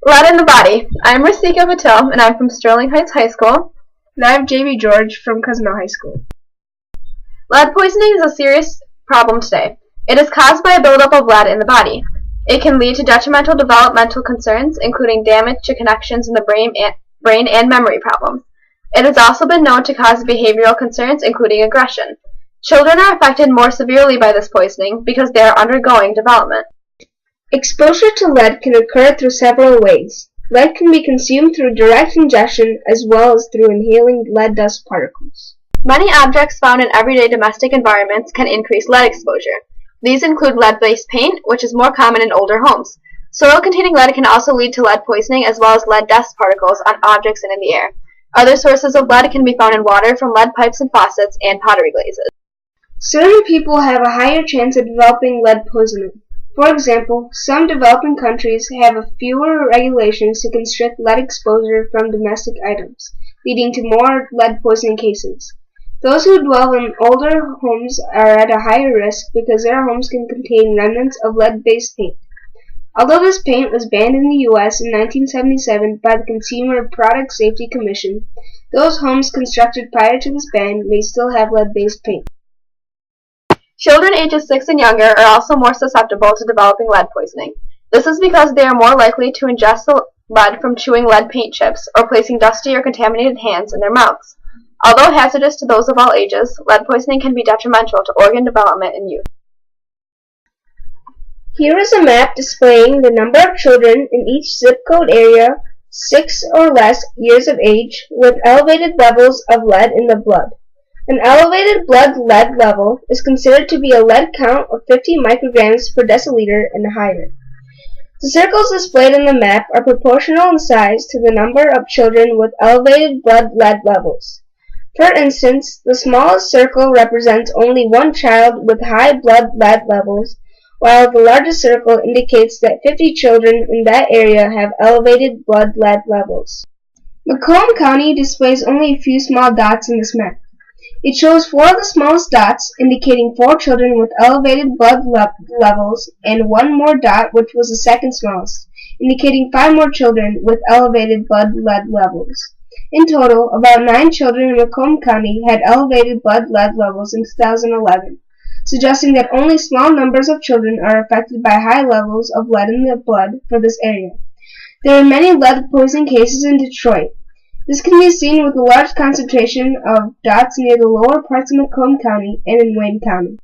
Lead in the body. I'm Rasika Patil, and I'm from Sterling Heights High School. And I'm JB George from Cousino High School. Lead poisoning is a serious problem today. It is caused by a buildup of lead in the body. It can lead to detrimental developmental concerns, including damage to connections in the brain and memory problems. It has also been known to cause behavioral concerns, including aggression. Children are affected more severely by this poisoning because they are undergoing development. Exposure to lead can occur through several ways. Lead can be consumed through direct ingestion as well as through inhaling lead dust particles. Many objects found in everyday domestic environments can increase lead exposure. These include lead-based paint, which is more common in older homes. Soil containing lead can also lead to lead poisoning as well as lead dust particles on objects and in the air. Other sources of lead can be found in water from lead pipes and faucets and pottery glazes. Certain people have a higher chance of developing lead poisoning. For example, some developing countries have fewer regulations to constrict lead exposure from domestic items, leading to more lead poisoning cases. Those who dwell in older homes are at a higher risk because their homes can contain remnants of lead-based paint. Although this paint was banned in the U.S. in 1977 by the Consumer Product Safety Commission, those homes constructed prior to this ban may still have lead-based paint. Children ages 6 and younger are also more susceptible to developing lead poisoning. This is because they are more likely to ingest the lead from chewing lead paint chips or placing dusty or contaminated hands in their mouths. Although hazardous to those of all ages, lead poisoning can be detrimental to organ development in youth. Here is a map displaying the number of children in each zip code area 6 or less years of age with elevated levels of lead in the blood. An elevated blood lead level is considered to be a lead count of 50 micrograms per deciliter and higher. The circles displayed in the map are proportional in size to the number of children with elevated blood lead levels. For instance, the smallest circle represents only one child with high blood lead levels, while the largest circle indicates that 50 children in that area have elevated blood lead levels. Macomb County displays only a few small dots in this map. It shows 4 of the smallest dots, indicating 4 children with elevated blood levels, and 1 more dot, which was the second smallest, indicating 5 more children with elevated blood lead levels. In total, about 9 children in Macomb County had elevated blood lead levels in 2011, suggesting that only small numbers of children are affected by high levels of lead in the blood for this area. There are many lead poisoning cases in Detroit. This can be seen with a large concentration of dots near the lower parts of Macomb County and in Wayne County.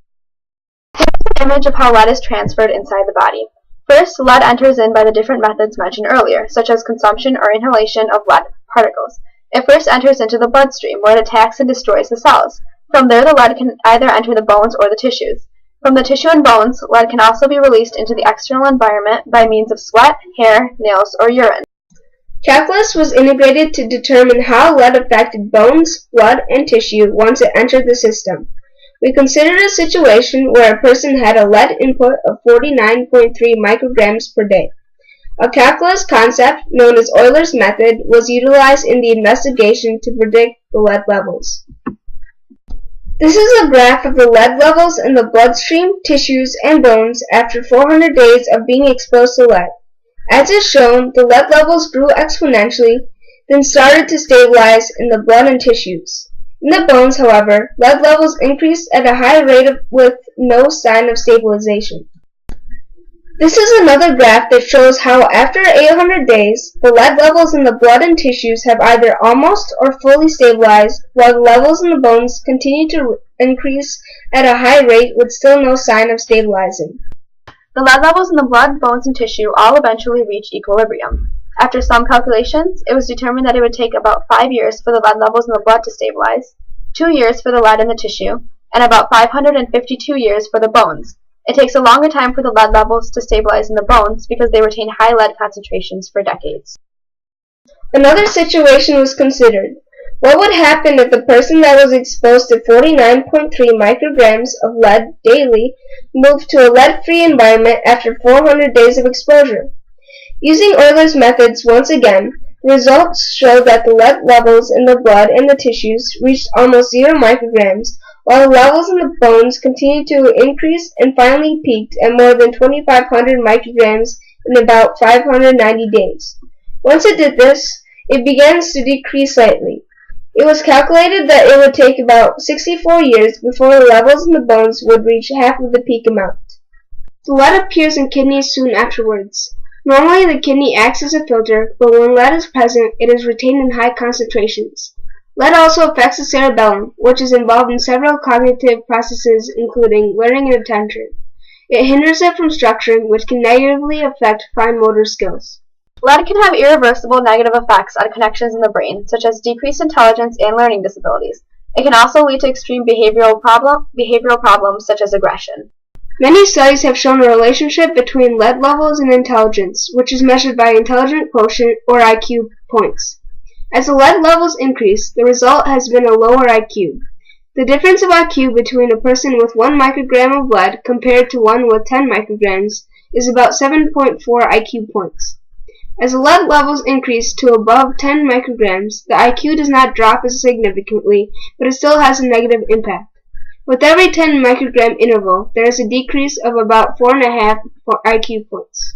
Here's an image of how lead is transferred inside the body. First, lead enters in by the different methods mentioned earlier, such as consumption or inhalation of lead particles. It first enters into the bloodstream, where it attacks and destroys the cells. From there, the lead can either enter the bones or the tissues. From the tissue and bones, lead can also be released into the external environment by means of sweat, hair, nails, or urine. Calculus was integrated to determine how lead affected bones, blood, and tissue once it entered the system. We considered a situation where a person had a lead input of 49.3 micrograms per day. A calculus concept, known as Euler's method, was utilized in the investigation to predict the lead levels. This is a graph of the lead levels in the bloodstream, tissues, and bones after 400 days of being exposed to lead. As is shown, the lead levels grew exponentially, then started to stabilize in the blood and tissues. In the bones, however, lead levels increased at a high rate with no sign of stabilization. This is another graph that shows how after 800 days, the lead levels in the blood and tissues have either almost or fully stabilized, while the levels in the bones continue to increase at a high rate with still no sign of stabilizing. The lead levels in the blood, bones, and tissue all eventually reach equilibrium. After some calculations, it was determined that it would take about 5 years for the lead levels in the blood to stabilize, 2 years for the lead in the tissue, and about 552 years for the bones. It takes a longer time for the lead levels to stabilize in the bones because they retain high lead concentrations for decades. Another situation was considered. What would happen if the person that was exposed to 49.3 micrograms of lead daily moved to a lead-free environment after 400 days of exposure? Using Euler's methods once again, the results showed that the lead levels in the blood and the tissues reached almost 0 micrograms, while the levels in the bones continued to increase and finally peaked at more than 2,500 micrograms in about 590 days. Once it did this, it begins to decrease slightly. It was calculated that it would take about 64 years before the levels in the bones would reach half of the peak amount. The lead appears in kidneys soon afterwards. Normally the kidney acts as a filter, but when lead is present, it is retained in high concentrations. Lead also affects the cerebellum, which is involved in several cognitive processes including learning and attention. It hinders it from structuring, which can negatively affect fine motor skills. Lead can have irreversible negative effects on connections in the brain, such as decreased intelligence and learning disabilities. It can also lead to extreme behavioral problems such as aggression. Many studies have shown a relationship between lead levels and intelligence, which is measured by intelligence quotient or IQ points. As the lead levels increase, the result has been a lower IQ. The difference of IQ between a person with 1 microgram of lead compared to one with 10 micrograms is about 7.4 IQ points. As the lead levels increase to above 10 micrograms, the IQ does not drop as significantly, but it still has a negative impact. With every 10 microgram interval, there is a decrease of about 4.5 IQ points.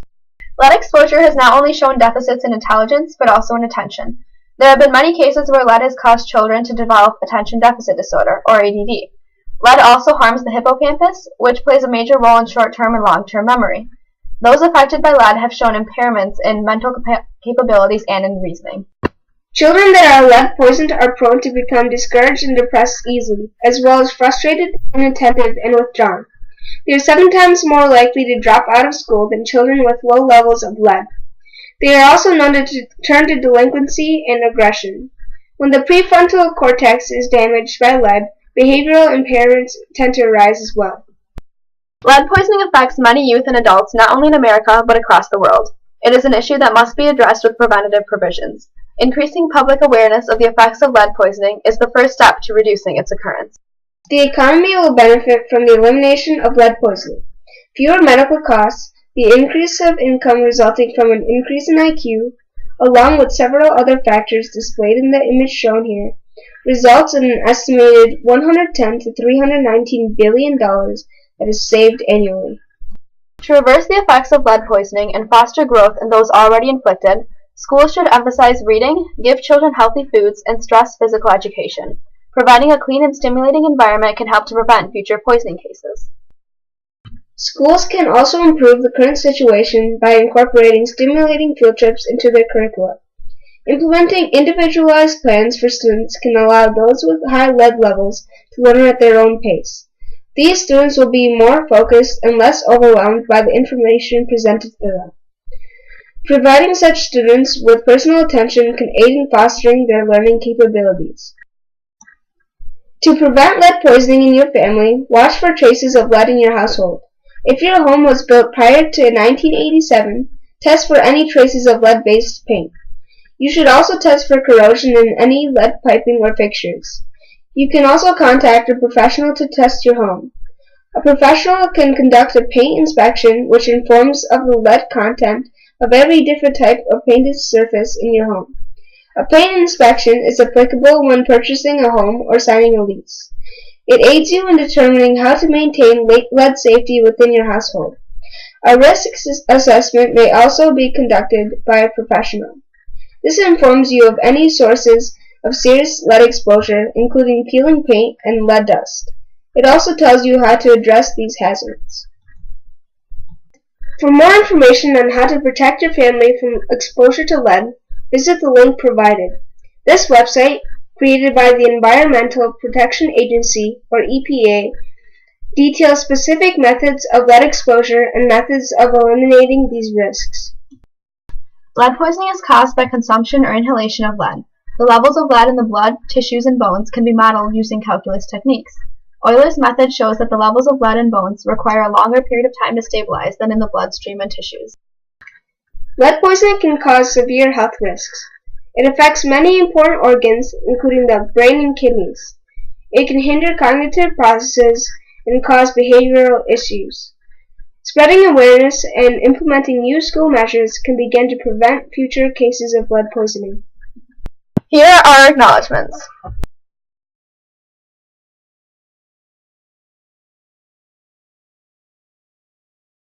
Lead exposure has not only shown deficits in intelligence, but also in attention. There have been many cases where lead has caused children to develop attention deficit disorder, or ADD. Lead also harms the hippocampus, which plays a major role in short-term and long-term memory. Those affected by lead have shown impairments in mental capabilities and in reasoning. Children that are lead poisoned are prone to become discouraged and depressed easily, as well as frustrated, inattentive, and withdrawn. They are 7 times more likely to drop out of school than children with low levels of lead. They are also known to turn to delinquency and aggression. When the prefrontal cortex is damaged by lead, behavioral impairments tend to arise as well. Lead poisoning affects many youth and adults not only in America but across the world. It is an issue that must be addressed with preventative provisions. Increasing public awareness of the effects of lead poisoning is the first step to reducing its occurrence. The economy will benefit from the elimination of lead poisoning. Fewer medical costs, the increase of income resulting from an increase in IQ, along with several other factors displayed in the image shown here, results in an estimated $110 to $319 billion that is saved annually. To reverse the effects of lead poisoning and foster growth in those already inflicted, schools should emphasize reading, give children healthy foods, and stress physical education. Providing a clean and stimulating environment can help to prevent future poisoning cases. Schools can also improve the current situation by incorporating stimulating field trips into their curricula. Implementing individualized plans for students can allow those with high lead levels to learn at their own pace. These students will be more focused and less overwhelmed by the information presented to them. Providing such students with personal attention can aid in fostering their learning capabilities. To prevent lead poisoning in your family, watch for traces of lead in your household. If your home was built prior to 1987, test for any traces of lead-based paint. You should also test for corrosion in any lead piping or fixtures. You can also contact a professional to test your home. A professional can conduct a paint inspection which informs of the lead content of every different type of painted surface in your home. A paint inspection is applicable when purchasing a home or signing a lease. It aids you in determining how to maintain lead safety within your household. A risk assessment may also be conducted by a professional. This informs you of any sources of serious lead exposure, including peeling paint and lead dust. It also tells you how to address these hazards. For more information on how to protect your family from exposure to lead, visit the link provided. This website, created by the Environmental Protection Agency, or EPA, details specific methods of lead exposure and methods of eliminating these risks. Lead poisoning is caused by consumption or inhalation of lead. The levels of lead in the blood, tissues, and bones can be modeled using calculus techniques. Euler's method shows that the levels of lead in bones require a longer period of time to stabilize than in the bloodstream and tissues. Lead poisoning can cause severe health risks. It affects many important organs, including the brain and kidneys. It can hinder cognitive processes and cause behavioral issues. Spreading awareness and implementing new school measures can begin to prevent future cases of lead poisoning. Here are our acknowledgments.